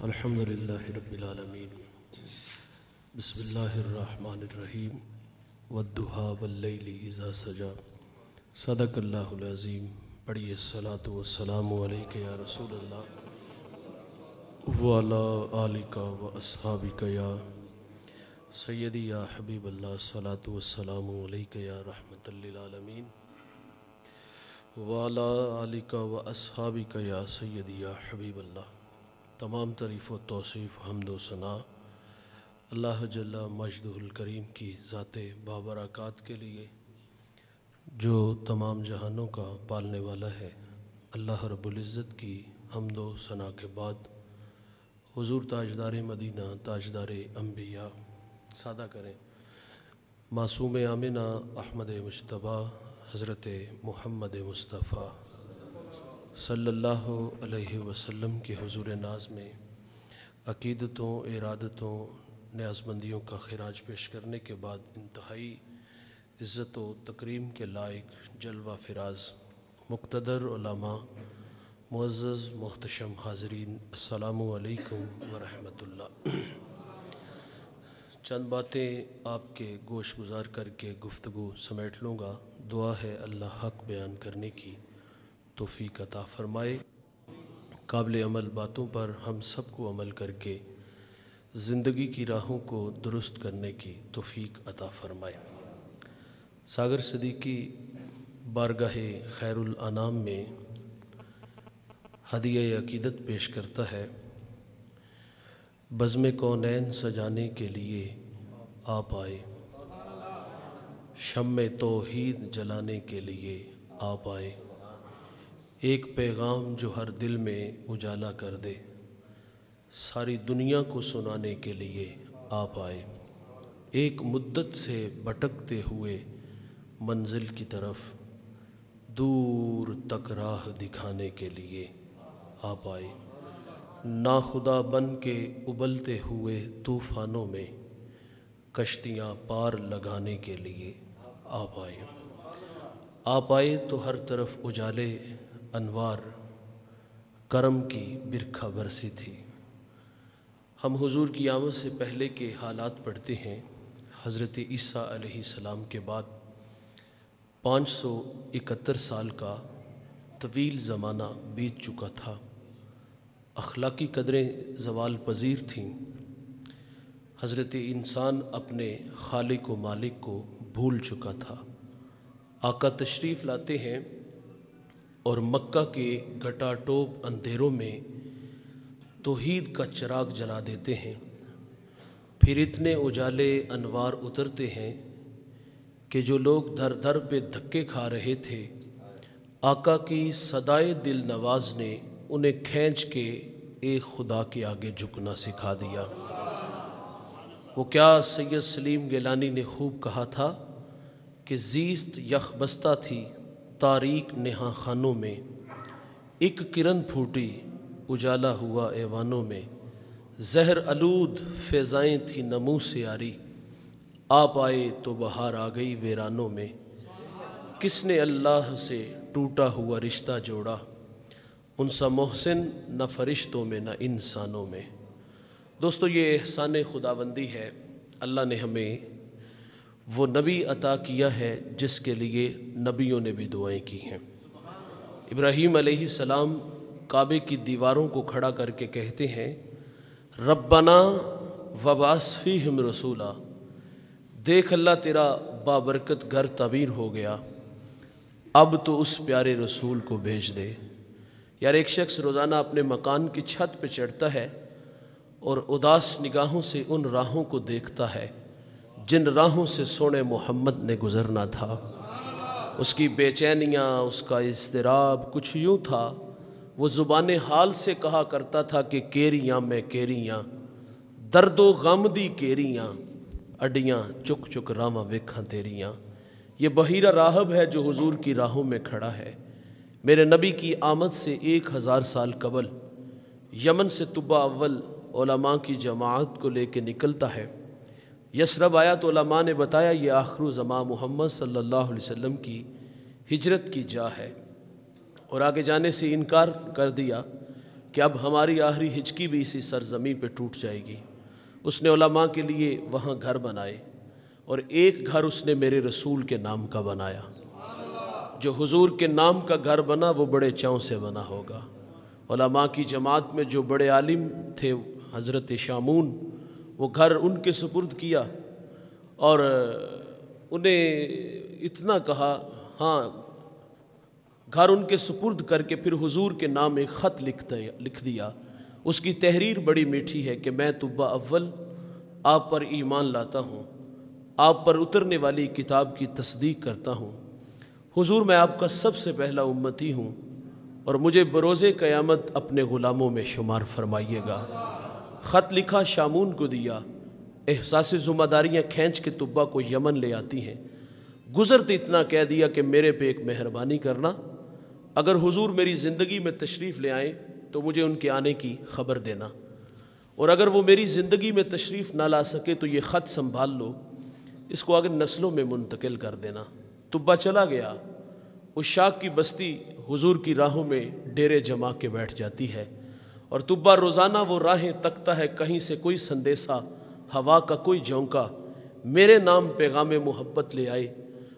الحمدللہ رب العالمین بسم اللہ الرحمن الرحیم والضحیٰ واللیل اذا سجا صدق اللہ العظیم۔ پڑھیے الصلاۃ والسلام علیک یا رسول اللہ وعلی آلک واصحابک یا سیدی یا حبیب اللہ، الصلاۃ والسلام علیک یا رحمۃ للعالمین وعلی آلک واصحابک یا سیدی یا حبیب اللہ۔ تمام تعریف و توصیف، حمد و ثنا اللہ جل مجدہ الکریم کی ذات بابرکات کے لیے، جو تمام جہانوں کا پالنے والا ہے۔ اللہ رب العزت کی حمد و ثنا کے بعد حضور تاجدار مدینہ، تاجدار انبیاء، سادہ کریں معصوم آمنہ احمد مجتبیٰ حضرت محمد مصطفیٰ صلی اللہ علیہ وسلم کے حضور ناز میں عقیدتوں، ارادتوں، نیازمندیوں کا خراج پیش کرنے کے بعد انتہائی عزت و تکریم کے لائق جلوہ فراز مقتدر علماء، معزز محتشم حاضرین، السلام علیکم ورحمۃ اللہ۔ چند باتیں آپ کے گوش گزار کر کے گفتگو سمیٹ لوں گا۔ دعا ہے اللہ حق بیان کرنے کی توفیق عطا فرمائے، قابل عمل باتوں پر ہم سب کو عمل کر کے زندگی کی راہوں کو درست کرنے کی توفیق عطا فرمائے۔ ساگر صدیقی بارگاہ خیر الانام میں ہدیہ عقیدت پیش کرتا ہے۔ بزم کونین سجانے کے لیے آپ آئے، شمع توحید جلانے کے لیے آپ آئے، ایک پیغام جو ہر دل میں اجالا کر دے، ساری دنیا کو سنانے کے لیے آپ آئے، ایک مدت سے بھٹکتے ہوئے منزل کی طرف دور تک راہ دکھانے کے لیے آپ آئے، ناخدا بن کے ابلتے ہوئے طوفانوں میں کشتیاں پار لگانے کے لیے آپ آئے۔ آپ آئے تو ہر طرف اجالے انوار کرم کی برکھا برسی تھی۔ ہم حضور کی آمد سے پہلے کے حالات پڑھتے ہیں۔ حضرت عیسیٰ علیہ السلام کے بعد 571 سال کا طویل زمانہ بیت چکا تھا۔ اخلاقی قدریں زوال پذیر تھیں۔ حضرت انسان اپنے خالق و مالک کو بھول چکا تھا۔ آقا تشریف لاتے ہیں اور مکہ کے گھٹا ٹوپ اندھیروں میں توحید کا چراغ جلا دیتے ہیں۔ پھر اتنے اجالے انوار اترتے ہیں کہ جو لوگ در در پہ دھکے کھا رہے تھے، آقا کی صدائے دل نواز نے انہیں کھینچ کے ایک خدا کے آگے جھکنا سکھا دیا۔ وہ کیا سید سلیم گیلانی نے خوب کہا تھا کہ زیست یخ بستہ تھی تاریک نہاں خانوں میں، ایک کرن پھوٹی اجالا ہوا ایوانوں میں، زہر آلود فضائیں تھی نمو سے آری، آپ آئے تو بہار آ گئی ویرانوں میں، کس نے اللہ سے ٹوٹا ہوا رشتہ جوڑا، ان سا محسن نہ فرشتوں میں نہ انسانوں میں۔ دوستو، یہ احسان خداوندی ہے۔ اللہ نے ہمیں وہ نبی عطا کیا ہے جس کے لیے نبیوں نے بھی دعائیں کی ہیں۔ ابراہیم علیہ السلام کعبے کی دیواروں کو کھڑا کر کے کہتے ہیں، ربنا وبعث فیہم رسولا، دیکھ اللہ تیرا بابرکت گھر تعمیر ہو گیا، اب تو اس پیارے رسول کو بھیج دے۔ یار، ایک شخص روزانہ اپنے مکان کی چھت پہ چڑھتا ہے اور اداس نگاہوں سے ان راہوں کو دیکھتا ہے جن راہوں سے سونے محمد نے گزرنا تھا۔ اس کی بے چینیاں، اس کا اضطراب کچھ یوں تھا، وہ زبان حال سے کہا کرتا تھا کہ کیریاں میں کیریاں، درد و غم دی کیریاں، اڈیاں چک چک راواں ویکھاں تیریاں۔ یہ بحیرہ راہب ہے جو حضور کی راہوں میں کھڑا ہے۔ میرے نبی کی آمد سے 1000 سال قبل یمن سے طبہ اول علماء کی جماعت کو لے کے نکلتا ہے۔ یثرب آیا تو علماء نے بتایا یہ آخر الزمان محمد صلی اللہ علیہ وسلم کی ہجرت کی جا ہے، اور آگے جانے سے انکار کر دیا کہ کہ اب ہماری آخری ہچکی بھی اسی سرزمین پہ ٹوٹ جائے گی۔ اس نے علماء کے لیے وہاں گھر بنائے، اور ایک گھر اس نے میرے رسول کے نام کا بنایا۔ جو حضور کے نام کا گھر بنا وہ بڑے چاؤں سے بنا ہوگا۔ علماء کی جماعت میں جو بڑے عالم تھے حضرت شامون، وہ گھر ان کے سپرد کیا، اور انہیں اتنا کہا، ہاں گھر ان کے سپرد کر کے پھر حضور کے نام ایک خط لکھ دیا۔ اس کی تحریر بڑی میٹھی ہے کہ میں طبہ اول آپ پر ایمان لاتا ہوں، آپ پر اترنے والی کتاب کی تصدیق کرتا ہوں۔ حضور میں آپ کا سب سے پہلا امتی ہوں، اور مجھے بروز قیامت اپنے غلاموں میں شمار فرمائیے گا۔ خط لکھا، شامون کو دیا۔ احساس ذمہ داریاں کھینچ کے طبہ کو یمن لے آتی ہیں۔ گزرتے اتنا کہہ دیا کہ میرے پہ ایک مہربانی کرنا، اگر حضور میری زندگی میں تشریف لے آئیں تو مجھے ان کے آنے کی خبر دینا، اور اگر وہ میری زندگی میں تشریف نہ لا سکے تو یہ خط سنبھال لو، اس کو اگر نسلوں میں منتقل کر دینا۔ طبہ چلا گیا۔ عشاق کی بستی حضور کی راہوں میں ڈیرے جما کے بیٹھ جاتی ہے، اور طبہ روزانہ وہ راہیں تکتا ہے، کہیں سے کوئی سندیسہ، ہوا کا کوئی جھونکا میرے نام پیغام محبت لے آئے،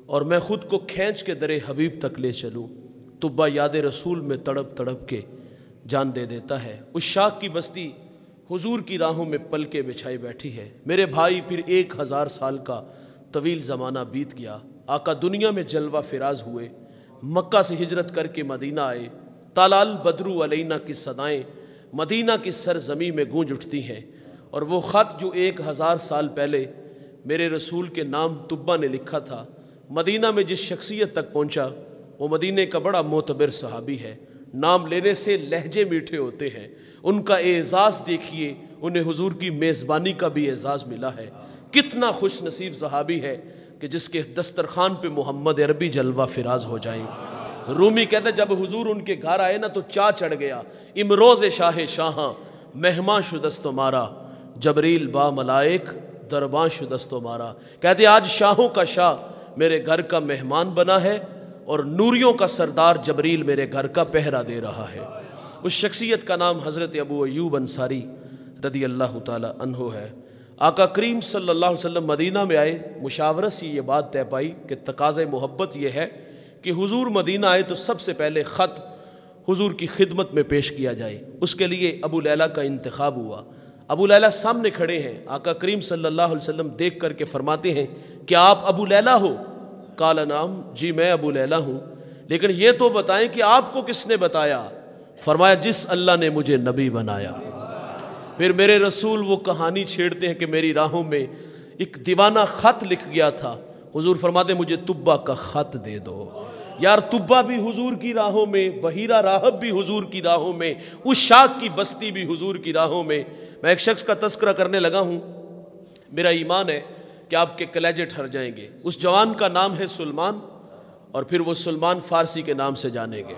اور میں خود کو کھینچ کے در حبیب تک لے چلوں۔ طبہ یاد رسول میں تڑپ تڑپ کے جان دے دیتا ہے۔ عشاق کی بستی حضور کی راہوں میں پلکیں بچھائی بیٹھی ہے۔ میرے بھائی، پھر 1000 سال کا طویل زمانہ بیت گیا۔ آقا دنیا میں جلوہ فراز ہوئے، مکہ سے ہجرت کر کے مدینہ آئے۔ تالال بدرو علینا کی صدائیں مدینہ کی سرزمین میں گونج اٹھتی ہیں، اور وہ خط جو 1000 سال پہلے میرے رسول کے نام طبہ نے لکھا تھا، مدینہ میں جس شخصیت تک پہنچا وہ مدینہ کا بڑا معتبر صحابی ہے۔ نام لینے سے لہجے میٹھے ہوتے ہیں۔ ان کا اعزاز دیکھیے، انہیں حضور کی میزبانی کا بھی اعزاز ملا ہے۔ کتنا خوش نصیب صحابی ہے کہ جس کے دسترخوان پہ محمد عربی جلوہ فراز ہو جائیں۔ رومی کہتا ہے جب حضور ان کے گھر آئے نا تو چڑھ گیا، امروز شاہ شاہاں مہماں شدست مارا، جبریل با ملائک درباں شدست مارا۔ کہتے آج شاہوں کا شاہ میرے گھر کا مہمان بنا ہے، اور نوریوں کا سردار جبریل میرے گھر کا پہرا دے رہا ہے۔ اس شخصیت کا نام حضرت ابو ایوب انصاری رضی اللہ تعالی عنہ ہے۔ آقا کریم صلی اللہ علیہ وسلم مدینہ میں آئے، مشاورت سے یہ بات طے پائی کہ تقاضۂ محبت یہ ہے کہ حضور مدینہ آئے تو سب سے پہلے خط حضور کی خدمت میں پیش کیا جائے۔ اس کے لیے ابو لیلہ کا انتخاب ہوا۔ ابو لیلہ سامنے کھڑے ہیں، آقا کریم صلی اللہ علیہ وسلم دیکھ کر کے فرماتے ہیں کیا آپ ابو لیلہ ہو؟ قال نعم، جی میں ابو لیلہ ہوں، لیکن یہ تو بتائیں کہ آپ کو کس نے بتایا؟ فرمایا جس اللہ نے مجھے نبی بنایا۔ پھر میرے رسول وہ کہانی چھیڑتے ہیں کہ میری راہوں میں ایک دیوانہ خط لکھ گیا تھا۔ حضور فرماتے مجھے طبہ کا خط دے دو۔ یار طبہ بھی حضور کی راہوں میں، بحیرہ راہب بھی حضور کی راہوں میں، عشاق کی بستی بھی حضور کی راہوں میں۔ میں ایک شخص کا تذکرہ کرنے لگا ہوں، میرا ایمان ہے کہ آپ کے کلیجے ٹھر جائیں گے۔ اس جوان کا نام ہے سلمان، اور پھر وہ سلمان فارسی کے نام سے جانے گے۔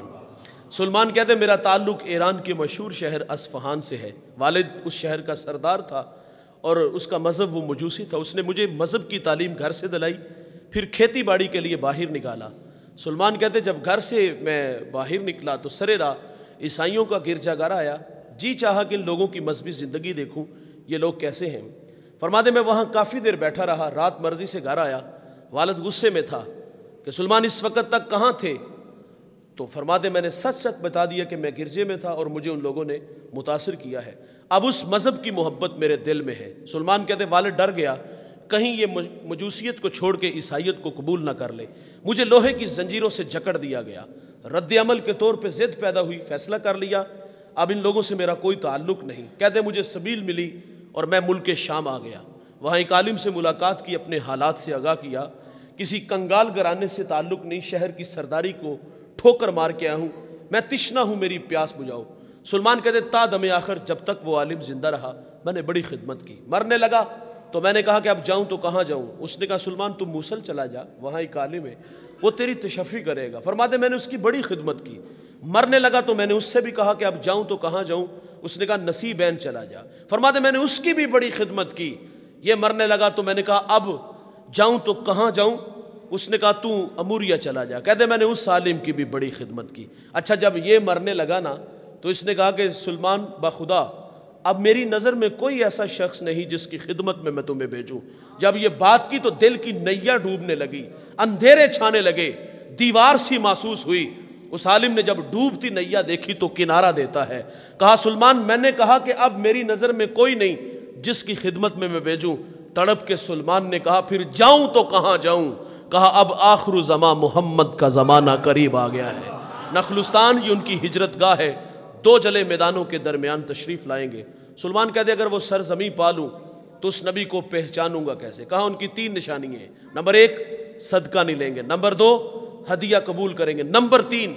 سلمان کہتے ہیں میرا تعلق ایران کے مشہور شہر اصفہان سے ہے۔ والد اس شہر کا سردار تھا، اور اس کا مذہب وہ مجوسی تھا۔ اس نے مجھے مذہب کی تعلیم گھر سے دلائی، پھر کھیتی باڑی کے لیے باہر نکالا۔ سلمان کہتے جب گھر سے میں باہر نکلا تو سرے راہ عیسائیوں کا گرجا گھر آیا، جی چاہا کہ ان لوگوں کی مذہبی زندگی دیکھوں، یہ لوگ کیسے ہیں۔ فرماتے میں وہاں کافی دیر بیٹھا رہا، رات مرضی سے گھر آیا۔ والد غصے میں تھا کہ سلمان اس وقت تک کہاں تھے؟ تو فرماتے میں نے سچ سچ بتا دیا کہ میں گرجے میں تھا اور مجھے ان لوگوں نے متاثر کیا ہے، اب اس مذہب کی محبت میرے دل میں ہے۔ سلمان کہتے والد ڈر گیا کہیں یہ مجوسیت کو چھوڑ کے عیسائیت کو قبول نہ کر لے۔ مجھے لوہے کی زنجیروں سے جکڑ دیا گیا، رد عمل کے طور پہ ضد پیدا ہوئی، فیصلہ کر لیا اب ان لوگوں سے میرا کوئی تعلق نہیں۔ کہتے مجھے سبیل ملی اور میں ملک شام آ گیا، وہاں ایک عالم سے ملاقات کی، اپنے حالات سے آگاہ کیا۔ کسی کنگال گھرانے سے تعلق نہیں، شہر کی سرداری کو ٹھوکر مار کے آیا ہوں، میں تشنا ہوں، میری پیاس بجھاؤ۔ سلمان کہتے تا دم آخر جب تک وہ عالم زندہ رہا میں نے بڑی خدمت کی، مرنے لگا تو میں نے کہا کہ اب جاؤں تو کہاں جاؤں؟ اس نے کہا سلمان تم موصل چلا جا، وہاں ایک عالم ہے وہ تیری تشفی کرے گا۔ فرماتے میں نے اس کی بڑی خدمت کی، مرنے لگا تو میں نے اس سے بھی کہا کہ اب جاؤں تو کہاں جاؤں؟ اس نے کہا نصیبین چلا جا۔ فرماتے میں نے اس کی بھی بڑی خدمت کی، یہ مرنے لگا تو میں نے کہا اب جاؤں تو کہاں جاؤں؟ اس نے کہا تو اموریہ چلا جا۔ کہتے میں نے اس عالم کی بھی بڑی خدمت کی۔ اچھا جب یہ مرنے لگا نا تو اس نے کہا کہ سلمان بخدا اب میری نظر میں کوئی ایسا شخص نہیں جس کی خدمت میں میں تمہیں بھیجوں۔ جب یہ بات کی تو دل کی نیا ڈوبنے لگی، اندھیرے چھانے لگے، دیوار سی محسوس ہوئی۔ اس عالم نے جب ڈوبتی نیا دیکھی تو کنارہ دیتا ہے، کہا سلمان میں نے کہا کہ اب میری نظر میں کوئی نہیں جس کی خدمت میں بھیجوں۔ تڑپ کے سلمان نے کہا پھر جاؤں تو کہاں جاؤں؟ کہا اب آخر زمان محمد کا زمانہ قریب آ گیا ہے۔ نخلستان یہ ان کی ہجرت گاہ ہے، دو جلے میدانوں کے درمیان تشریف لائیں گے۔ سلمان کہتے اگر وہ سرزمین پالوں تو اس نبی کو پہچانوں گا کیسے؟ کہا ان کی 3 نشانی ہیں، نمبر 1 صدقہ نہیں لیں گے، نمبر 2 ہدیہ قبول کریں گے، نمبر 3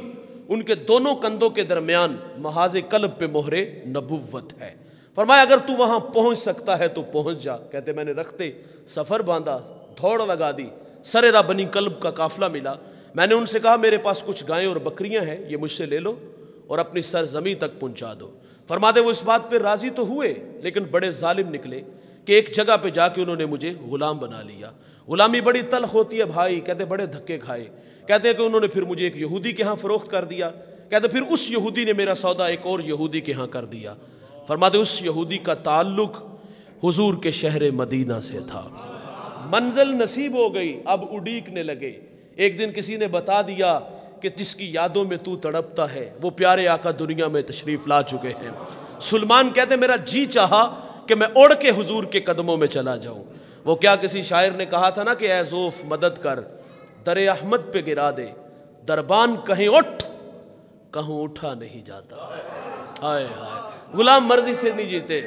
ان کے دونوں کندھوں کے درمیان محاذ قلب پہ مہر نبوت ہے۔ فرمایا اگر تو وہاں پہنچ سکتا ہے تو پہنچ جا۔ کہتے میں نے رکھتے سفر باندھا، دوڑ لگا دی، سررا بنی کلب کا قافلہ ملا۔ میں نے ان سے کہا میرے پاس کچھ گائیں اور بکریاں ہیں، یہ مجھ سے لے لو اور اپنی سرزمین تک پہنچا دو۔ فرماتے وہ اس بات پہ راضی تو ہوئے لیکن بڑے ظالم نکلے کہ ایک جگہ پہ جا کے انہوں نے مجھے غلام بنا لیا۔ غلامی بڑی تلخ ہوتی ہے بھائی، کہتے بڑے دھکے کھائے۔ کہتے کہ انہوں نے پھر مجھے ایک یہودی کے ہاں فروخت کر دیا۔ کہتے پھر اس یہودی نے میرا سودا ایک اور یہودی کے ہاں کر دیا۔ فرماتے اس یہودی کا تعلق حضور کے شہر مدینہ سے تھا۔ منزل نصیب ہو گئی، اب اڈیکنے لگے۔ ایک دن کسی نے بتا دیا کہ جس کی یادوں میں تو تڑپتا ہے وہ پیارے آقا دنیا میں تشریف لا چکے ہیں۔ سلمان کہتے میرا جی چاہا کہ میں اڑ کے حضور کے قدموں میں چلا جاؤں۔ وہ کیا کسی شاعر نے کہا تھا نا کہ اے زوف مدد کر، در احمد پہ گرا دے، دربان کہیں اٹھ کہوں اٹھا نہیں جاتا۔ ہائے ہائے، غلام مرضی سے نہیں جیتے۔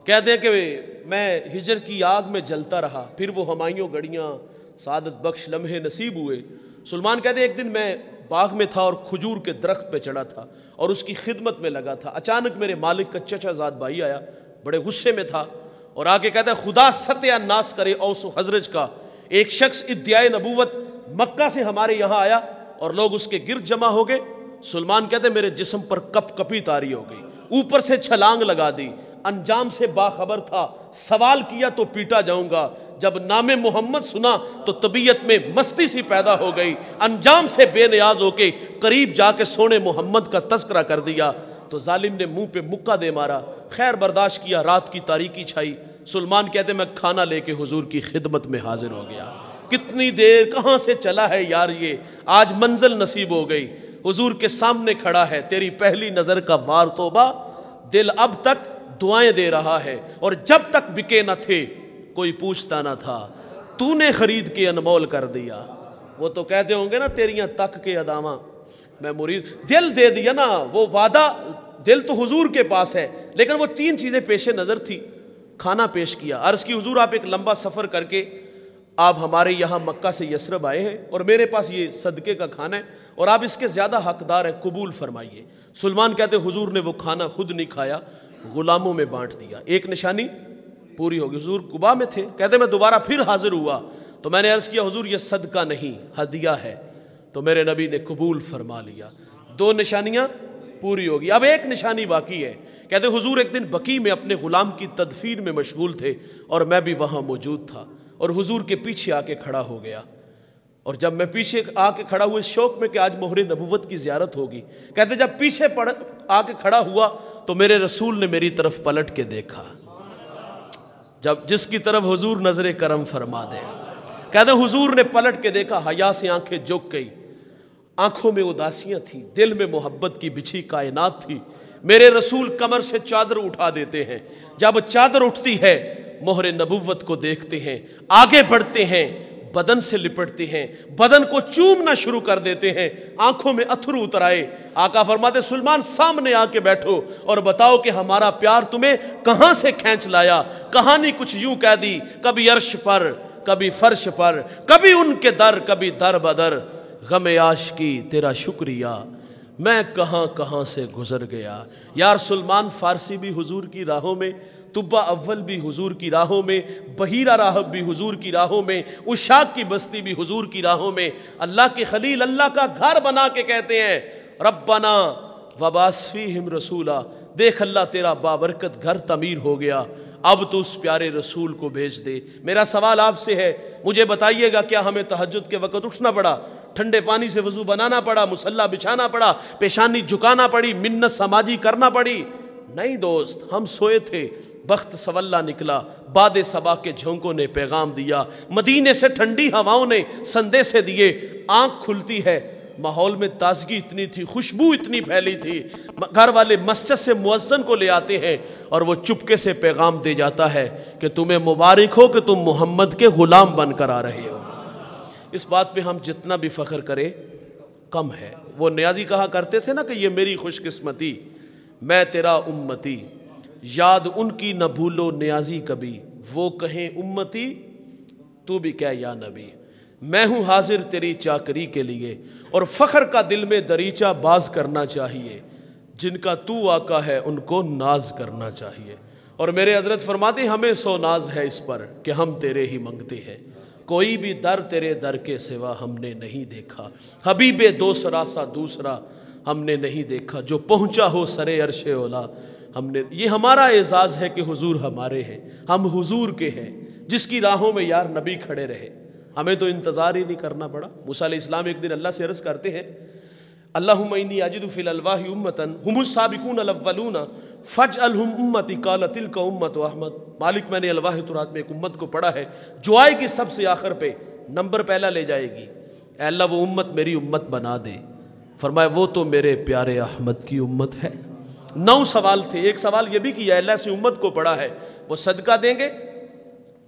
کہتے ہیں کہ میں ہجر کی آگ میں جلتا رہا، پھر وہ ہمایوں گھڑیاں سعادت بخش لمحے نصیب ہوئے۔ سلمان کہتے ہیں ایک دن میں باغ میں تھا اور کھجور کے درخت پہ چڑھا تھا اور اس کی خدمت میں لگا تھا۔ اچانک میرے مالک کا چچا زاد بھائی آیا، بڑے غصے میں تھا اور آگے کہتا ہے خدا ستیہ ناس کرے اوس و خزرج کا، ایک شخص ادعائے نبوت مکہ سے ہمارے یہاں آیا اور لوگ اس کے گرد جمع ہو گئے۔ سلمان کہتے ہیں میرے جسم پر کپ کپی طاری ہو گئی، اوپر سے چھلانگ لگا دی، انجام سے باخبر تھا، سوال کیا تو پیٹا جاؤں گا۔ جب نام محمد سنا تو طبیعت میں مستی سی پیدا ہو گئی، انجام سے بے نیاز ہو کے قریب جا کے سونے محمد کا تذکرہ کر دیا تو ظالم نے منہ پہ مکہ دے مارا۔ خیر برداشت کیا، رات کی تاریکی چھائی۔ سلمان کہتے میں کھانا لے کے حضور کی خدمت میں حاضر ہو گیا۔ کتنی دیر کہاں سے چلا ہے یار، یہ آج منزل نصیب ہو گئی، حضور کے سامنے کھڑا ہے۔ تیری پہلی نظر کا بار توبہ، دل اب تک دعائیں دے رہا ہے اور جب تک بکے نہ تھے کوئی پوچھتا نہ تھا، تو نے خرید کے انمول کر دیا۔ وہ تو کہتے ہوں گے نا تیریاں تک کے ادامہ میں مرید، دل دے دیا نا، وہ وعدہ دل تو حضور کے پاس ہے لیکن وہ 3 چیزیں پیش نظر تھی۔ کھانا پیش کیا، عرض کی حضور آپ ایک لمبا سفر کر کے آپ ہمارے یہاں مکہ سے یثرب آئے ہیں اور میرے پاس یہ صدقے کا کھانا ہے اور آپ اس کے زیادہ حقدار ہیں، قبول فرمائیے۔ سلمان کہتے حضور نے وہ کھانا خود نہیں کھایا، غلاموں میں بانٹ دیا۔ ایک نشانی پوری ہوگی۔ حضور قباء میں تھے، کہتے میں دوبارہ پھر حاضر ہوا تو میں نے عرض کیا حضور یہ صدقہ نہیں ہدیہ ہے، تو میرے نبی نے قبول فرما لیا۔ 2 نشانیاں پوری ہوگی، اب ایک نشانی باقی ہے۔ کہتے حضور ایک دن بقیع میں اپنے غلام کی تدفین میں مشغول تھے اور میں بھی وہاں موجود تھا اور حضور کے پیچھے آ کے کھڑا ہو گیا، اور جب میں پیچھے آ کے کھڑا ہوا اس شوق میں کہ آج مہر نبوت کی زیارت ہوگی، کہتے جب پیچھے آ کے کھڑا ہوا تو میرے رسول نے میری طرف پلٹ کے دیکھا، جب جس کی طرف حضور نظر کرم فرما دے۔ کہتے حضور نے پلٹ کے دیکھا، حیا سے آنکھیں جھک گئی، آنکھوں میں اداسیاں تھیں، دل میں محبت کی بچھی کائنات تھی۔ میرے رسول کمر سے چادر اٹھا دیتے ہیں، جب چادر اٹھتی ہے مہر نبوت کو دیکھتے ہیں، آگے بڑھتے ہیں، بدن سے لپٹتے ہیں، بدن کو چومنا شروع کر دیتے ہیں، آنکھوں میں اتھرو اتر آئے۔ آقا فرماتے سلمان سامنے آ کے بیٹھو اور بتاؤ کہ ہمارا پیار تمہیں کہاں سے کھینچ لایا۔ کہانی کچھ یوں کہہ دی، کبھی عرش پر، کبھی فرش پر، کبھی ان کے در، کبھی در بدر، غم عاشقی تیرا شکریہ میں کہاں کہاں سے گزر گیا۔ یار سلمان فارسی بھی حضور کی راہوں میں، طبہ اول بھی حضور کی راہوں میں، بحیرہ راہب بھی حضور کی راہوں میں، عشاق کی بستی بھی حضور کی راہوں میں۔ اللہ کے خلیل اللہ کا گھر بنا کے کہتے ہیں ربنا وبعث فیہم رسولا، دیکھ اللہ تیرا بابرکت گھر تعمیر ہو گیا، اب تو اس پیارے رسول کو بھیج دے۔ میرا سوال آپ سے ہے، مجھے بتائیے گا، کیا ہمیں تہجد کے وقت اٹھنا پڑا، ٹھنڈے پانی سے وضو بنانا پڑا، مصلی بچھانا پڑا، پیشانی جھکانا پڑی، منت سماجی کرنا پڑی؟ نہیں دوست، ہم سوئے تھے، بخت سولہ نکلا، باد صبا کے جھونکوں نے پیغام دیا، مدینے سے ٹھنڈی ہواؤں نے سندیسے دیے، آنکھ کھلتی ہے، ماحول میں تازگی اتنی تھی، خوشبو اتنی پھیلی تھی، گھر والے مسجد سے مؤذن کو لے آتے ہیں اور وہ چپکے سے پیغام دے جاتا ہے کہ تمہیں مبارک ہو کہ تم محمد کے غلام بن کر آ رہے ہو۔ اس بات پہ ہم جتنا بھی فخر کریں کم ہے۔ وہ نیازی کہا کرتے تھے نا کہ یہ میری خوش قسمتی، میں تیرا امتی، یاد ان کی نہ بھولو نیازی کبھی، وہ کہیں امتی تو بھی کہہ یا نبی۔ میں ہوں حاضر تیری چاکری کے لیے، اور فخر کا دل میں دریچہ باز کرنا چاہیے، جن کا تو آقا ہے ان کو ناز کرنا چاہیے۔ اور میرے حضرت فرماتے ہمیں سو ناز ہے اس پر کہ ہم تیرے ہی منگتے ہیں، کوئی بھی در تیرے در کے سوا ہم نے نہیں دیکھا، حبیب دوسرا سا دوسرا ہم نے نہیں دیکھا، جو پہنچا ہو سرے عرش اولا ہم نے۔ یہ ہمارا اعزاز ہے کہ حضور ہمارے ہیں، ہم حضور کے ہیں، جس کی راہوں میں یار نبی کھڑے رہے، ہمیں تو انتظار ہی نہیں کرنا پڑا۔ موسیٰ علیہ السلام ایک دن اللہ سے عرض کرتے ہیں، اللہم انی اجد فی الالواح امتن ہم السابقون الاولون فاجعلہم امتی، قال تلک امت احمد۔ مالک میں نے الواح تورات میں ایک امت کو پڑھا ہے جو آئے گی سب سے آخر پہ، نمبر پہلا لے جائے گی، اے اللہ وہ امت میری امت بنا دے۔ فرمایا وہ تو میرے پیارے احمد کی امت ہے۔ 9 سوال تھے، ایک سوال یہ بھی کیا اللہ سے امت کو پڑھا ہے، وہ صدقہ دیں گے،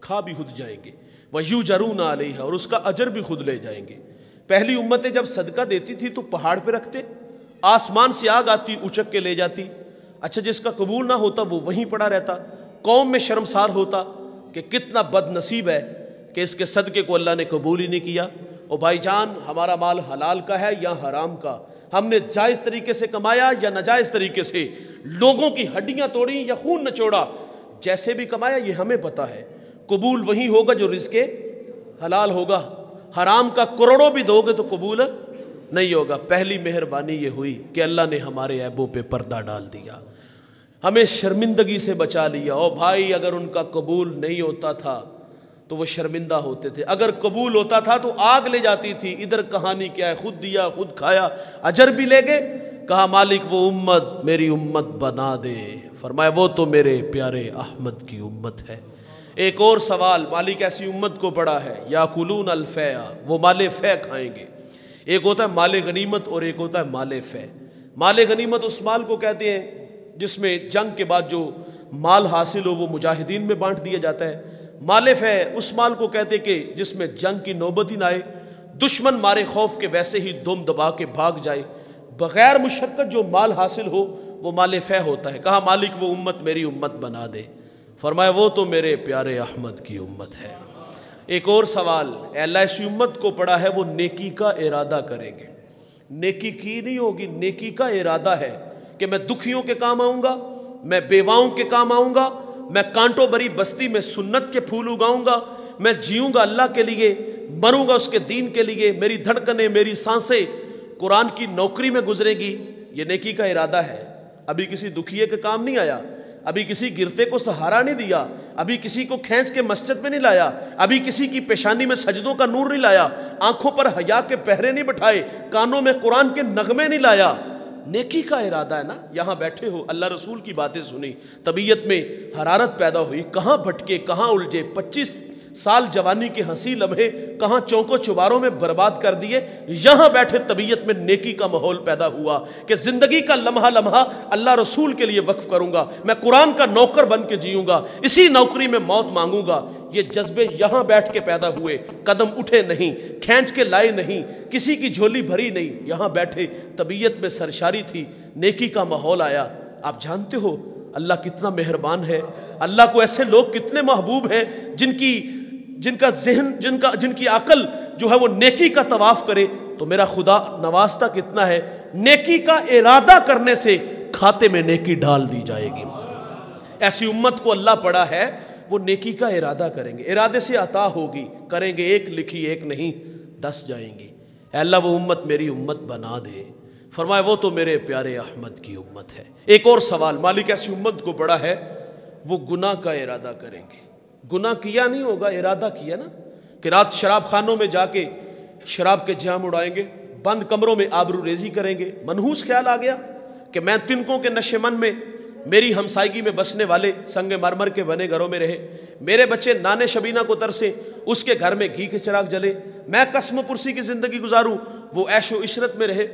کھا بھی خود جائیں گے، وَيُجَرُونَ عَلَيْهَا، اور اس کا اجر بھی خود لے جائیں گے۔ پہلی امتیں جب صدقہ دیتی تھی تو پہاڑ پہ رکھتے، آسمان سے آگ آتی اچک کے لے جاتی، اچھا جس کا قبول نہ ہوتا وہ وہیں پڑا رہتا، قوم میں شرمسار ہوتا کہ کتنا بد نصیب ہے کہ اس کے صدقے کو اللہ نے قبول ہی نہیں کیا۔ او بھائی جان، ہمارا مال حلال کا ہے یا حرام کا؟ ہم نے جائز طریقے سے کمایا یا ناجائز طریقے سے؟ لوگوں کی ہڈیاں توڑی یا خون نچوڑا؟ جیسے بھی کمایا یہ ہمیں پتا ہے، قبول وہی ہوگا جو رزق حلال ہوگا۔ حرام کا کروڑوں بھی دو گے تو قبول نہیں ہوگا۔ پہلی مہربانی یہ ہوئی کہ اللہ نے ہمارے عیبوں پہ پردہ ڈال دیا، ہمیں شرمندگی سے بچا لیا۔ او بھائی، اگر ان کا قبول نہیں ہوتا تھا تو وہ شرمندہ ہوتے تھے، اگر قبول ہوتا تھا تو آگ لے جاتی تھی۔ ادھر کہانی کیا ہے، خود دیا خود کھایا، اجر بھی لے گئے۔ کہا مالک وہ امت میری امت بنا دے، فرمایا وہ تو میرے پیارے احمد کی امت ہے۔ ایک اور سوال مالک ایسی امت کو پڑا ہے، یاکلون الفیع، وہ مال فے کھائیں گے۔ ایک ہوتا ہے مال غنیمت اور ایک ہوتا ہے مال فے۔ مال غنیمت اس مال کو کہتے ہیں جس میں جنگ کے بعد جو مال حاصل ہو وہ مجاہدین میں بانٹ دیا جاتا ہے۔ مال فے اس مال کو کہتے ہیں کہ جس میں جنگ کی نوبت ہی نہ آئے، دشمن مارے خوف کے ویسے ہی دم دبا کے بھاگ جائے، بغیر مشقت جو مال حاصل ہو وہ مال فے ہوتا ہے۔ کہا مالک وہ امت میری امت بنا دے، فرمایا وہ تو میرے پیارے احمد کی امت ہے۔ ایک اور سوال، اے اللہ ایسی امت کو پڑا ہے وہ نیکی کا ارادہ کریں گے۔ نیکی کی نہیں ہوگی، نیکی کا ارادہ ہے کہ میں دکھیوں کے کام آؤں گا، میں بیواؤں کے کام آؤں گا، میں کانٹوں بھری بستی میں سنت کے پھول اگاؤں گا، میں جیوں گا اللہ کے لیے، مروں گا اس کے دین کے لیے، میری دھڑکنیں میری سانسیں قرآن کی نوکری میں گزرے گی۔ یہ نیکی کا ارادہ ہے۔ ابھی کسی دکھیے کے کام نہیں آیا، ابھی کسی گرتے کو سہارا نہیں دیا، ابھی کسی کو کھینچ کے مسجد میں نہیں لایا، ابھی کسی کی پیشانی میں سجدوں کا نور نہیں لایا، آنکھوں پر حیا کے پہرے نہیں بٹھائے، کانوں میں قرآن کے نغمے نہیں لایا۔ نیکی کا ارادہ ہے نا۔ یہاں بیٹھے ہو، اللہ رسول کی باتیں سنی، طبیعت میں حرارت پیدا ہوئی، کہاں بھٹکے کہاں الجھے، 25 سال جوانی کے ہنسی لمحے کہاں چونکوں چباروں میں برباد کر دیے، یہاں بیٹھے طبیعت میں نیکی کا ماحول پیدا ہوا کہ زندگی کا لمحہ لمحہ اللہ رسول کے لیے وقف کروں گا، میں قرآن کا نوکر بن کے جیوں گا، اسی نوکری میں موت مانگوں گا۔ یہ جذبے یہاں بیٹھ کے پیدا ہوئے، قدم اٹھے نہیں، کھینچ کے لائے نہیں، کسی کی جھولی بھری نہیں، یہاں بیٹھے طبیعت میں سرشاری تھی، نیکی کا ماحول آیا۔ آپ جانتے ہو اللہ کتنا مہربان ہے، اللہ کو ایسے لوگ کتنے محبوب ہیں جن کا ذہن جن کی عقل جو ہے وہ نیکی کا طواف کرے، تو میرا خدا نوازتا کتنا ہے۔ نیکی کا ارادہ کرنے سے کھاتے میں نیکی ڈال دی جائے گی۔ ایسی امت کو اللہ پڑا ہے وہ نیکی کا ارادہ کریں گے، ارادے سے عطا ہوگی، کریں گے ایک لکھی ایک نہیں 10 جائیں گی۔ اے اللہ وہ امت میری امت بنا دے، فرمایا وہ تو میرے پیارے احمد کی امت ہے۔ ایک اور سوال مالک ایسی امت کو پڑا ہے وہ گناہ کا ارادہ کریں گے. گناہ کیا نہیں ہوگا، ارادہ کیا نا، کہ رات شراب خانوں میں جا کے شراب کے جام اڑائیں گے، بند کمروں میں آبرو ریزی کریں گے. منحوس خیال آ گیا کہ میں تنکوں کے نشے من میں، میری ہمسائیگی میں بسنے والے سنگ مرمر کے بنے گھروں میں رہے، میرے بچے نانے شبینہ کو ترسے، اس کے گھر میں گھی کے چراغ جلے، میں قسم پرسی کی زندگی گزاروں، وہ عیش و عشرت میں رہے.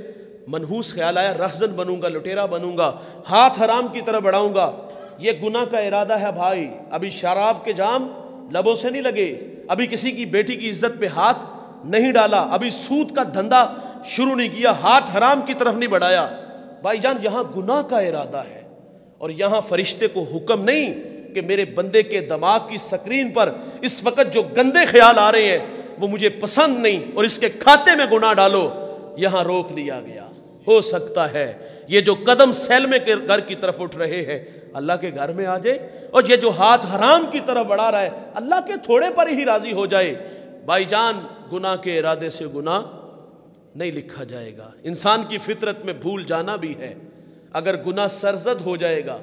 منحوس خیال آیا رہزن بنوں گا، لٹیرا بنوں گا، ہاتھ حرام کی طرف بڑھاؤں گا. یہ گناہ کا ارادہ ہے بھائی. ابھی شراب کے جام لبوں سے نہیں لگے، ابھی کسی کی بیٹی کی عزت پہ ہاتھ نہیں ڈالا، ابھی سود کا دھندا شروع نہیں کیا، ہاتھ حرام کی طرف نہیں بڑھایا. بھائی جان یہاں گناہ کا ارادہ ہے، اور یہاں فرشتے کو حکم نہیں کہ میرے بندے کے دماغ کی سکرین پر اس وقت جو گندے خیال آ رہے ہیں وہ مجھے پسند نہیں اور اس کے کھاتے میں گناہ ڈالو. یہاں روک لیا گیا. ہو سکتا ہے یہ جو قدم سیلمے کے گھر کی طرف اٹھ رہے ہیں اللہ کے گھر میں آ جائے، اور یہ جو ہاتھ حرام کی طرف بڑھا رہا ہے اللہ کے تھوڑے پر ہی راضی ہو جائے. بھائی جان گناہ کے ارادے سے گناہ نہیں لکھا جائے گا. انسان کی فطرت میں بھول جانا بھی ہے. اگر گناہ سرزد ہو جائے گا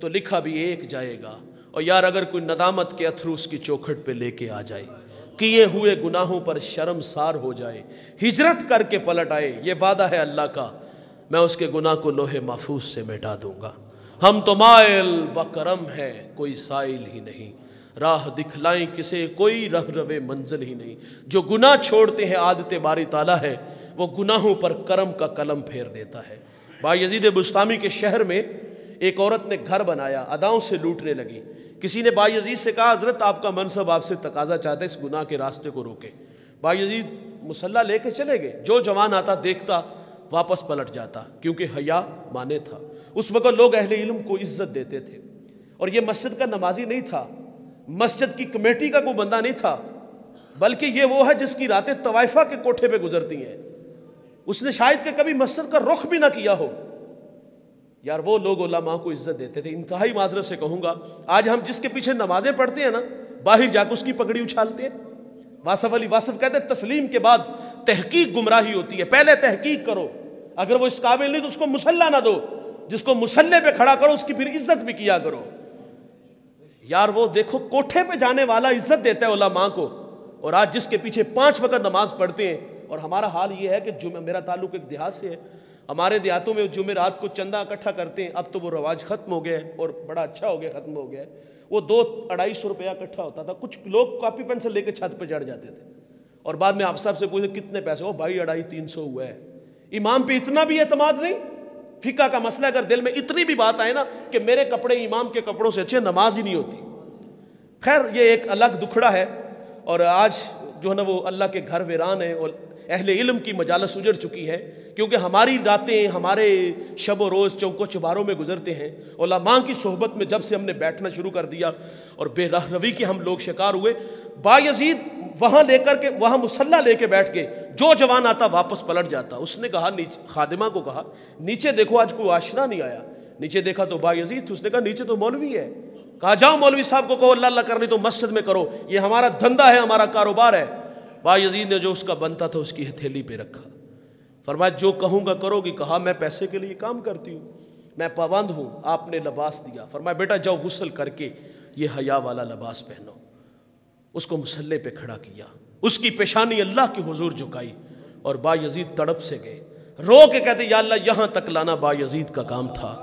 تو لکھا بھی ایک جائے گا. اور یار اگر کوئی ندامت کے اتھرو اس کی چوکھٹ پہ لے کے آ جائے، کیے ہوئے گناہوں پر شرمسار ہو جائے، ہجرت کر کے پلٹ آئے، یہ وعدہ ہے اللہ کا، میں اس کے گناہ کو لوح محفوظ سے مٹا دوں گا. ہم تو مائل بکرم ہیں کوئی سائل ہی نہیں، راہ دکھلائیں کسے کوئی رہ روے منزل ہی نہیں. جو گناہ چھوڑتے ہیں عادت باری تعالیٰ ہے، وہ گناہوں پر کرم کا قلم پھیر دیتا ہے. بایزید بستامی کے شہر میں ایک عورت نے گھر بنایا، اداؤں سے لوٹنے لگی. کسی نے بایزید سے کہا حضرت آپ کا منصب آپ سے تقاضا چاہتا ہے اس گناہ کے راستے کو روکے. بایزید مسلح لے کے چلے گئے. جو جوان آتا دیکھتا واپس پلٹ جاتا، کیونکہ حیا مانے تھا. اس وقت لوگ اہل علم کو عزت دیتے تھے، اور یہ مسجد کا نمازی نہیں تھا، مسجد کی کمیٹی کا کوئی بندہ نہیں تھا، بلکہ یہ وہ ہے جس کی راتیں طوائفہ کے کوٹھے پہ گزرتی ہیں. اس نے شاید کہ کبھی مسجد کا رخ بھی نہ کیا ہو. یار وہ لوگ علماء کو عزت دیتے تھے. انتہائی معذرت سے کہوں گا آج ہم جس کے پیچھے نمازیں پڑھتے ہیں نا، باہر جا کے اس کی پگڑی اچھالتے ہیں. واصف علی واصف کہتے ہیں تسلیم کے بعد تحقیق گمراہی ہوتی ہے. پہلے تحقیق کرو، اگر وہ اس قابل نہیں تو اس کو مسلح نہ دو، جس کو مسلح پہ کھڑا کرو اس کی پھر عزت بھی کیا کرو. یار وہ دیکھو کوٹھے پہ جانے والا عزت دیتا ہے علماء کو، اور آج جس کے پیچھے 5 وقت نماز پڑھتے ہیں. اور ہمارا حال یہ ہے کہ میرا تعلق ایک دیہات سے ہے، ہمارے دیہاتوں میں جمعرات کو چندہ اکٹھا کرتے ہیں. اب تو وہ رواج ختم ہو گیا ہے اور بڑا اچھا ہو گیا، ختم ہو گیا ہے. وہ 200-250 روپیہ اکٹھا ہوتا تھا. کچھ لوگ کاپی پینسل لے کے چھت پہ چڑھ جاتے تھے اور بعد میں آپ صاحب سے پوچھتے کتنے پیسے ہو، بھائی 250-300 ہوا ہے. امام پہ اتنا بھی اعتماد نہیں. فقہ کا مسئلہ اگر دل میں اتنی بھی بات آئے نا کہ میرے کپڑے امام کے کپڑوں سے اچھے، نماز ہی نہیں ہوتی. خیر یہ ایک الگ دکھڑا ہے. اور آج جو ہے نا وہ اللہ کے گھر ویران ہے اور اہل علم کی مجالس اجڑ چکی ہے، کیونکہ ہماری راتیں ہمارے شب و روز چوکوں چباروں میں گزرتے ہیں. علماء کی صحبت میں جب سے ہم نے بیٹھنا شروع کر دیا اور بے راہ روی کے ہم لوگ شکار ہوئے. بایزید وہاں لے کر کے وہاں مسلح لے کے بیٹھ کے جو جوان آتا واپس پلٹ جاتا. اس نے کہا خادمہ کو کہا نیچے دیکھو آج کوئی آشنا نہیں آیا. نیچے دیکھا تو بایزید. اس نے کہا نیچے تو مولوی ہے. کہا جاؤ مولوی صاحب کو کہو اللہ اللہ کرنی تو مسجد میں کرو، یہ ہمارا دھندا ہے، ہمارا کاروبار ہے. بایزید نے جو اس کا بنتا تھا اس کی ہتھیلی پہ رکھا. فرمایا جو کہوں گا کرو گی. کہا میں پیسے کے لیے کام کرتی ہوں، میں پابند ہوں. آپ نے لباس دیا. فرمایا بیٹا جاؤ غسل کر کے یہ حیا والا لباس پہنو. اس کو مسلح پہ کھڑا کیا، اس کی پیشانی اللہ کے حضور جھکائی اور بایزید تڑپ سے گئے. رو کے کہتے یا اللہ یہاں تک لانا بایزید کا کام تھا.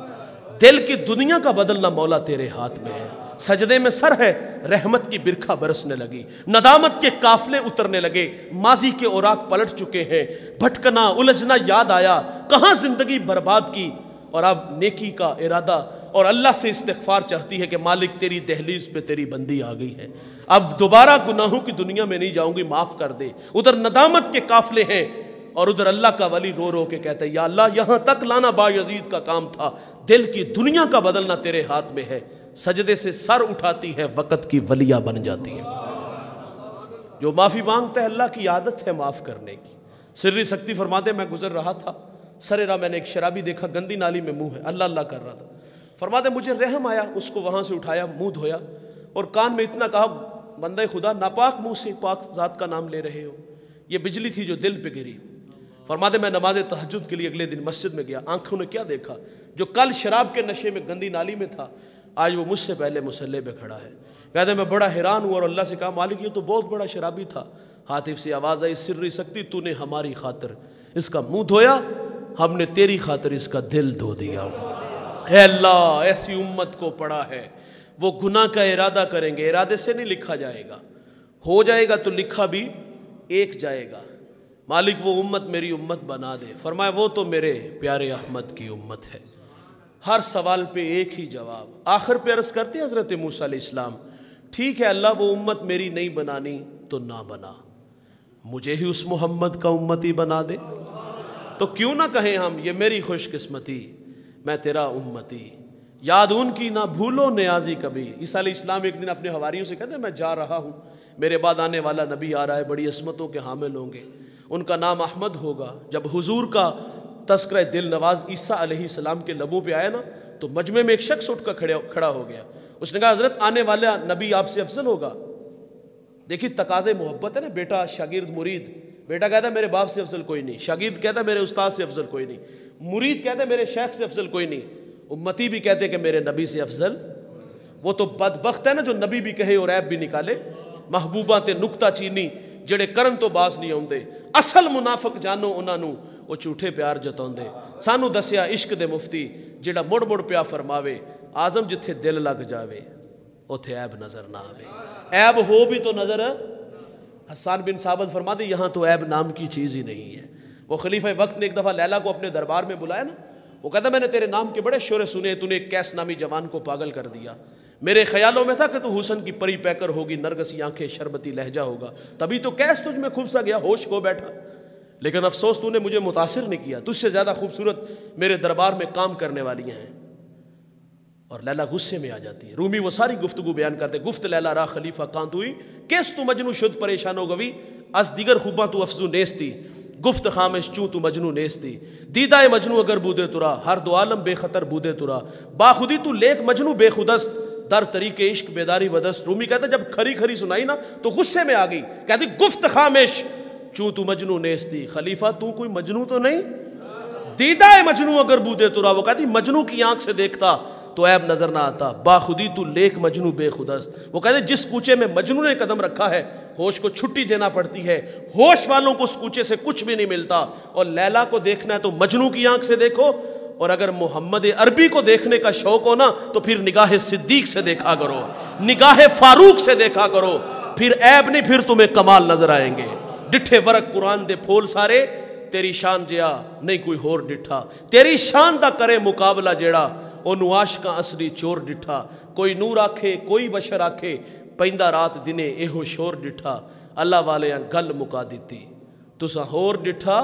دل کی دنیا کا بدلنا مولا تیرے ہاتھ میں ہے. سجدے میں سر ہے، رحمت کی برکھا برسنے لگی، ندامت کے قافلے اترنے لگے، ماضی کے اوراق پلٹ چکے ہیں، بھٹکنا الجھنا یاد آیا، کہاں زندگی برباد کی. اور اب نیکی کا ارادہ اور اللہ سے استغفار چاہتی ہے کہ مالک تیری دہلیز پہ تیری بندی آ گئی ہے، اب دوبارہ گناہوں کی دنیا میں نہیں جاؤں گی، معاف کر دے. ادھر ندامت کے قافلے ہیں اور ادھر اللہ کا ولی رو رو کے کہتا ہے یا اللہ یہاں تک لانا بایزید کا کام تھا. دل کی دنیا کا بدلنا تیرے ہاتھ میں ہے. سجدے سے سر اٹھاتی ہے، وقت کی ولیہ بن جاتی ہے. جو معافی مانگتا ہے اللہ کی عادت ہے معاف کرنے کی. سری سکتی فرماتے میں گزر رہا تھا، سر راہ میں نے ایک شرابی دیکھا، گندی نالی میں منہ ہے، اللہ اللہ کر رہا تھا. فرماتے مجھے رحم آیا، اس کو وہاں سے اٹھایا، منہ دھویا اور کان میں اتنا کہا بندہ خدا ناپاک منہ سے پاک ذات کا نام لے رہے ہو. یہ بجلی تھی جو دل پہ گری. فرماتے میں نماز تہجد کے لیے اگلے دن مسجد میں گیا. آنکھوں نے کیا دیکھا؟ جو کل شراب کے نشے میں گندی نالی میں تھا آج وہ مجھ سے پہلے مصلی پہ کھڑا ہے. کہتے ہیں میں بڑا حیران ہوا اور اللہ سے کہا مالک یہ تو بہت بڑا شرابی تھا. ہاتف سے آواز آئی سری سکتی تو نے ہماری خاطر اس کا منہ دھویا, ہم نے تیری خاطر اس کا دل دھو دیا. اے اللہ ایسی امت کو پڑا ہے, وہ گناہ کا ارادہ کریں گے, ارادے سے نہیں لکھا جائے گا, ہو جائے گا تو لکھا بھی ایک جائے گا. مالک وہ امت میری امت بنا دے. فرمایا وہ تو میرے پیارے احمد کی امت ہے. ہر سوال پہ ایک ہی جواب. آخر پہ عرض کرتے ہیں حضرت موسیٰ علیہ السلام ٹھیک ہے اللہ وہ امت میری نہیں بنانی تو نہ بنا, مجھے ہی اس محمد کا امتی بنا دے. تو کیوں نہ کہیں ہم یہ میری خوش قسمتی میں تیرا امتی, یاد ان کی نہ بھولو نیازی کبھی. عیسیٰ علیہ السلام ایک دن اپنے حواریوں سے کہتے ہیں میں جا رہا ہوں, میرے بعد آنے والا نبی آ رہا ہے, بڑی عصمتوں کے حامل ہوں گے, ان کا نام احمد ہوگا. جب حضور کا تذکرہ دل نواز عیسیٰ علیہ السلام کے لبوں پہ آیا نا تو مجمع میں ایک شخص اٹھ کر کھڑا ہو گیا. اس نے کہا حضرت آنے والا نبی آپ سے افضل ہوگا. دیکھیے تقاضے محبت ہے نا, بیٹا شاگرد مرید, بیٹا کہتا ہے میرے باپ سے افضل کوئی نہیں, شاگرد کہتا ہے میرے استاد سے افضل کوئی نہیں, مرید کہتا ہے میرے شیخ سے افضل کوئی نہیں, امتی بھی کہتے کہ میرے نبی سے افضل. وہ تو بدبخت ہے نا جو نبی بھی کہے اور عیب بھی نکالے. محبوباں تے نکتہ چینی جڑے کرن تو باز نہیں آؤندے, اصل منافق جانو انہاں نو وہ جھوٹے پیار جتاؤندے. سانو دسیا عشق دے مفتی جڑا مڑ مڑ پیا فرماوے آزم جتھے دل لگ جاوے اوتھے عیب نظر نہ آوے. عیب ہو بھی تو نظر, حسان بن ثابت فرماتے یہاں تو عیب نام کی چیز ہی نہیں ہے. وہ خلیفہ وقت نے ایک دفعہ لیلا کو اپنے دربار میں بلایا نا, وہ کہتا میں نے تیرے نام کے بڑے شعرے سنے, تو نے ایک کیس نامی جوان کو پاگل کر دیا. میرے خیالوں میں تھا کہ تو حسن کی پری پیکر ہوگی, نرگسی آنکھیں شربتی لہجہ ہوگا, تبھی تو کیس تجھ میں خوب سا گیا, ہوش کھو بیٹھا. لیکن افسوس تو نے مجھے متاثر نہیں کیا, تجھ سے زیادہ خوبصورت میرے دربار میں کام کرنے والی ہیں. اور لیلا غصے میں آ جاتی ہے. رومی وہ ساری گفتگو بیان کرتے, گفت لیلا را خلیفہ کانت ہوئی کیس تو مجنو شد پریشان ہو گوی, از دیگر خوباں تو افزو نیستی, گفت خامش چوں تو مجنو نیستی, دیدہ مجنو اگر بودے ترا, ہر دو عالم بے خطر بودے ترا, باخودی تو لیک مجنو بے خودست, در طریق عشق بیداری بدست. رومی کہتا جب کھری کھری سنائی نا تو غصے میں آ گئی, کہتی گفت خامش چوں تو مجنو نیستی, خلیفہ تو کوئی مجنو تو نہیں, دیدہ مجنو اگر بودے ترا, وہ کہتی مجنو کی آنکھ سے دیکھتا تو عیب نظر نہ آتا, باخودی تو لیک مجنو بے خودست. وہ کہتے جس کوچے میں مجنو نے قدم رکھا ہے ہوش کو چھٹی دینا پڑتی ہے, ہوش والوں کو اس کوچے سے کچھ بھی نہیں ملتا. اور لیلا کو دیکھنا ہے تو مجنو کی آنکھ سے دیکھو, اور اگر محمد عربی کو دیکھنے کا شوق ہو نا تو پھر نگاہ صدیق سے دیکھا کرو, نگاہ فاروق سے دیکھا کرو, پھر عیب نہیں پھر تمہیں کمال نظر آئیں گے. ڈٹھے ورق قرآن دے پھول سارے, تیری شان جیا نہیں کوئی ہور ڈٹھا, تیری شان دا کرے مقابلہ جیڑا او نواش کا اصلی چور ڈٹھا. کوئی نور آکھے کوئی بشر آکھے, پیندہ رات دنے ایہو شور ڈٹھا, اللہ والے گل مکا دیتی تساں ہور ڈٹھا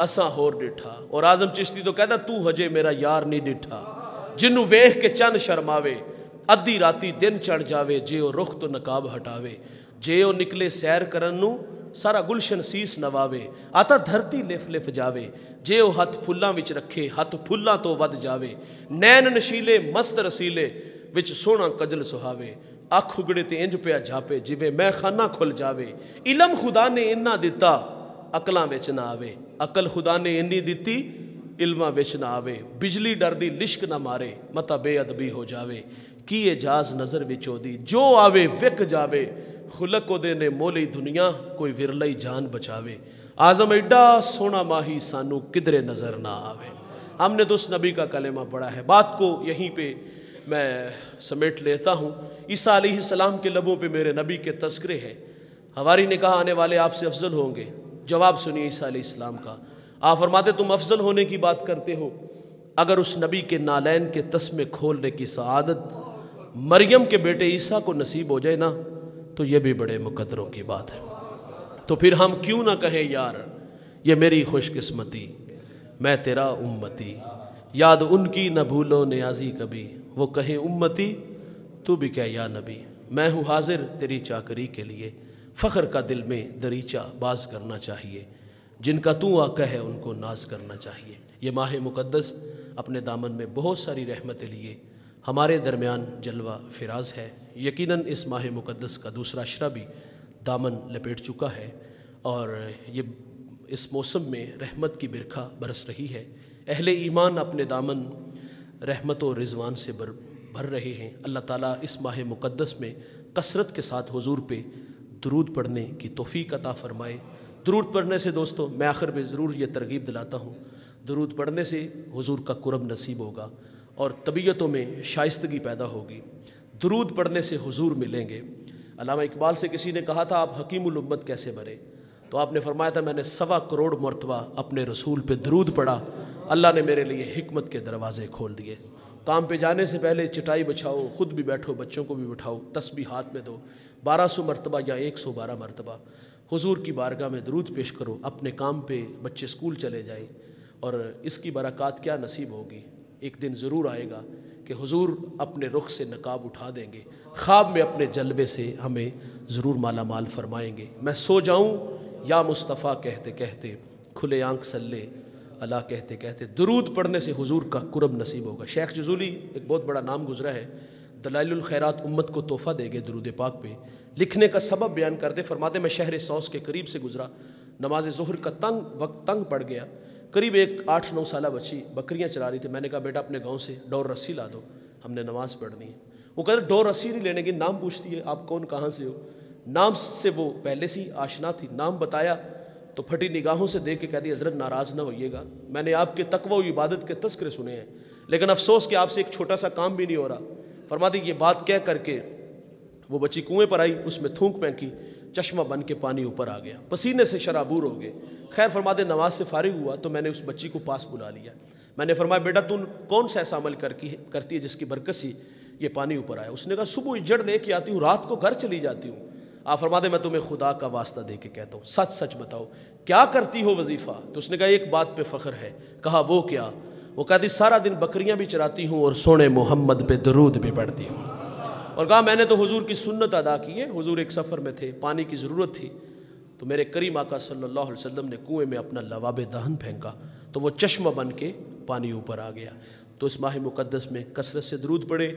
اساں ہور ڈٹھا. اور اعظم چشتی تو کہتا تو ہجے میرا یار نہیں ڈٹھا, جنوں ویکھ کے چند شرماوے, ادھی راتی دن چڑھ جاوے, جے او رخ تو نقاب ہٹاوے, جے او نکلے سیر کرن نو سارا گلشن سیس نواوے, آتا دھرتی لف لف جاوے, جے او ہاتھ پھلاں وچ رکھے ہاتھ پھلاں تو ود جاوے, نین نشیلے مست رسیلے وچ سونا کجل سہاوے, اکھ اگڑے تے انج پیا جھاپے جویں میں خانہ کھل جاوے. علم خدا نے انہاں دتا عقلاں وچ نہ آوے, عقل خدا نے انی دتی علماں وچ نہ آوے, بجلی ڈر دی لشک نہ مارے متا بے ادبی ہو جاوے, کی اجاز نظر وچوں دی جو آوے وک جاوے, خلق کو دے نے مولی دنیا کوئی ورلئی جان بچاوے. اعظم ایڈا سونا ماہی سانو کدرے نظر نہ آوے. ہم نے تو اس نبی کا کلمہ پڑھا ہے. بات کو یہیں پہ میں سمیٹ لیتا ہوں. عیسیٰ علیہ السلام کے لبوں پہ میرے نبی کے تذکرے ہیں. حواری نے کہا آنے والے آپ سے افضل ہوں گے. جواب سنیے عیسیٰ علیہ السلام کا. آپ فرماتے تم افضل ہونے کی بات کرتے ہو, اگر اس نبی کے نالین کے تسمے کھولنے کی سعادت مریم کے بیٹے عیسیٰ کو نصیب ہو جائے نا تو یہ بھی بڑے مقدروں کی بات ہے. تو پھر ہم کیوں نہ کہیں یار یہ میری خوش قسمتی میں تیرا امتی, یاد ان کی نہ بھولو نیازی کبھی, وہ کہیں امتی تو بھی کہہ یا نبی, میں ہوں حاضر تیری چاکری کے لیے, فخر کا دل میں دریچہ باز کرنا چاہیے, جن کا تو آقا ہے ان کو ناز کرنا چاہیے. یہ ماہ مقدس اپنے دامن میں بہت ساری رحمتیں لیے ہمارے درمیان جلوہ فراز ہے. یقیناً اس ماہ مقدس کا دوسرا عشرہ بھی دامن لپیٹ چکا ہے, اور یہ اس موسم میں رحمت کی برکھا برس رہی ہے. اہل ایمان اپنے دامن رحمت و رضوان سے بھر رہے ہیں۔ اللہ تعالیٰ اس ماہ مقدس میں کثرت کے ساتھ حضور پہ درود پڑھنے کی توفیق عطا فرمائے۔ درود پڑھنے سے دوستو میں آخر میں ضرور یہ ترغیب دلاتا ہوں، درود پڑھنے سے حضور کا قرب نصیب ہوگا اور طبیعتوں میں شائستگی پیدا ہوگی۔ درود پڑھنے سے حضور ملیں گے۔ علامہ اقبال سے کسی نے کہا تھا آپ حکیم الامت کیسے بنے؟ تو آپ نے فرمایا تھا میں نے 1.25 کروڑ مرتبہ اپنے رسول پہ درود پڑھا، اللہ نے میرے لیے حکمت کے دروازے کھول دیے۔ کام پہ جانے سے پہلے چٹائی بچھاؤ، خود بھی بیٹھو، بچوں کو بھی بٹھاؤ، تسبیح ہاتھ میں دو، 1200 مرتبہ یا 112 مرتبہ حضور کی بارگاہ میں درود پیش کرو۔ اپنے کام پہ بچے اسکول چلے جائیں، اور اس کی برکات کیا نصیب ہوگی، ایک دن ضرور آئے گا کہ حضور اپنے رخ سے نقاب اٹھا دیں گے، خواب میں اپنے جلوے سے ہمیں ضرور مالا مال فرمائیں گے۔ میں سو جاؤں یا مصطفیٰ کہتے کہتے، کھلے آنکھ صلی اللہ کہتے کہتے، درود پڑھنے سے حضور کا قرب نصیب ہوگا۔ شیخ جزولی ایک بہت بڑا نام گزرا ہے، دلائل الخیرات امت کو تحفہ دے گے درود پاک پہ، لکھنے کا سبب بیان کرتے فرماتے میں شہر سوس کے قریب سے گزرا، نماز ظہر کا وقت تنگ پڑ گیا، قریب ایک 8-9 سالہ بچی بکریاں چرا رہی تھی، میں نے کہا بیٹا اپنے گاؤں سے ڈور رسی لا دو، ہم نے نماز پڑھنی ہے۔ وہ کہتے ڈور رسی نہیں لینے کی، نام پوچھتی ہے آپ کون کہاں سے ہو، نام سے وہ پہلے سے آشنا تھی، نام بتایا تو پھٹی نگاہوں سے دیکھ کے کہتی حضرت ناراض نہ ہوئیے گا، میں نے آپ کے تقوی و عبادت کے تذکرے سنے ہیں، لیکن افسوس کہ آپ سے ایک چھوٹا سا کام بھی نہیں ہو رہا۔ فرماتی یہ بات کہہ کر کے وہ بچی کنویں پر آئی، اس میں تھونک پھینکی، چشمہ بن کے پانی اوپر آ گیا، پسینے سے شرابور ہو گئے۔ خیر فرماتے نماز سے فارغ ہوا تو میں نے اس بچی کو پاس بلا لیا، میں نے فرمایا بیٹا تم کون سا ایسا عمل کرتی ہے جس کی برکت سے یہ پانی اوپر آیا؟ اس نے کہا صبح جڑ لے کے آتی ہوں، رات کو گھر چلی جاتی ہوں۔ آپ فرماتے میں تمہیں خدا کا واسطہ دے کے کہتا ہوں سچ سچ بتاؤ کیا کرتی ہو وظیفہ؟ تو اس نے کہا ایک بات پہ فخر ہے۔ کہا وہ کیا؟ وہ کہتی سارا دن بکریاں بھی چراتی ہوں اور سونے محمد پہ درود بھی پڑھتی ہوں۔ اور کہا میں نے تو حضور کی سنت ادا کی ہے، حضور ایک سفر میں تھے، پانی کی ضرورت تھی، تو میرے کریم آقا صلی اللہ علیہ وسلم نے کنویں میں اپنا لواب دہن پھینکا تو وہ چشمہ بن کے پانی اوپر آ گیا۔ تو اس ماہ مقدس میں کثرت سے درود پڑھے،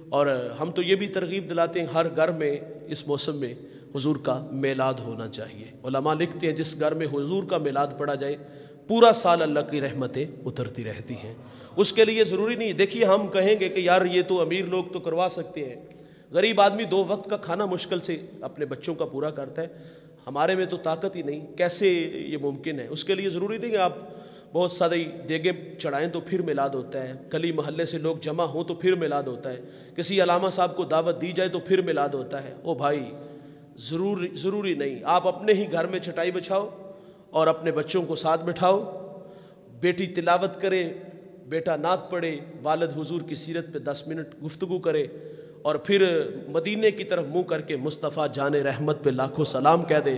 اور ہم تو یہ بھی ترغیب دلاتے ہیں ہر گھر میں اس موسم میں حضور کا میلاد ہونا چاہیے۔ علماء لکھتے ہیں جس گھر میں حضور کا میلاد پڑھا جائے پورا سال اللہ کی رحمتیں اترتی رہتی ہیں۔ اس کے لیے ضروری نہیں، دیکھیے ہم کہیں گے کہ یار یہ تو امیر لوگ تو کروا سکتے ہیں، غریب آدمی 2 وقت کا کھانا مشکل سے اپنے بچوں کا پورا کرتا ہے، ہمارے میں تو طاقت ہی نہیں، کیسے یہ ممکن ہے؟ اس کے لیے ضروری نہیں کہ آپ بہت ساری دیگیں چڑھائیں تو پھر میلاد ہوتا ہے، گلی محلے سے لوگ جمع ہوں تو پھر میلاد ہوتا ہے، کسی علامہ صاحب کو دعوت دی جائے تو پھر میلاد ہوتا ہے۔ او بھائی ضروری نہیں، آپ اپنے ہی گھر میں چٹائی بچھاؤ اور اپنے بچوں کو ساتھ بٹھاؤ، بیٹی تلاوت کرے، بیٹا نعت پڑھے، والد حضور کی سیرت پہ 10 منٹ گفتگو کرے، اور پھر مدینے کی طرف منہ کر کے مصطفیٰ جان رحمت پہ لاکھوں سلام کہہ دے،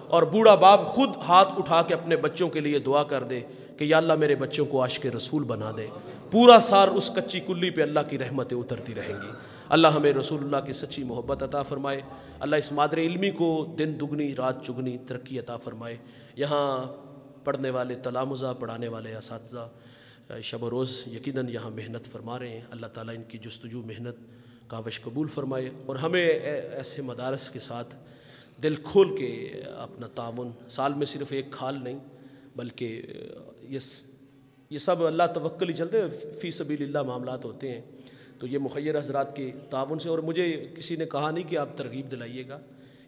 اور بوڑھا باپ خود ہاتھ اٹھا کے اپنے بچوں کے لیے دعا کر دے کہ یا اللہ میرے بچوں کو عاشق رسول بنا دے، پورا سال اس کچی کلی پہ اللہ کی رحمتیں اترتی رہیں گی۔ اللہ ہمیں رسول اللہ کی سچی محبت عطا فرمائے، اللہ اس مادر علمی کو دن دگنی رات چگنی ترقی عطا فرمائے۔ یہاں پڑھنے والے تلامذہ، پڑھانے والے اساتذہ شب و روز یقیناً یہاں محنت فرما رہے ہیں، اللہ تعالیٰ ان کی جستجو محنت کاوش قبول فرمائے، اور ہمیں ایسے مدارس کے ساتھ دل کھول کے اپنا تعاون، سال میں صرف ایک کھال نہیں بلکہ یہ سب اللہ توکل ہی چلتے ہیں، فی سبیل اللہ معاملات ہوتے ہیں، تو یہ مخیر حضرات کے تعاون سے، اور مجھے کسی نے کہا نہیں کہ آپ ترغیب دلائیے گا،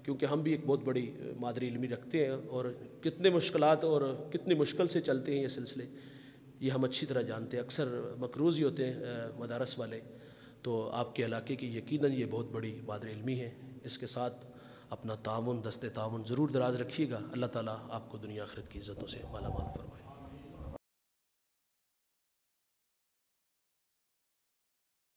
کیونکہ ہم بھی ایک بہت بڑی مادری علمی رکھتے ہیں، اور کتنے مشکلات اور کتنی مشکل سے چلتے ہیں یہ سلسلے، یہ ہم اچھی طرح جانتے ہیں، اکثر مقروض ہی ہوتے ہیں مدارس والے، تو آپ کے علاقے کی یقیناً یہ بہت بڑی مادر علمی ہے، اس کے ساتھ اپنا تعاون، دست تعاون ضرور دراز رکھیے گا، اللہ تعالیٰ آپ کو دنیا آخرت کی عزتوں سے مالا مال فرمائے۔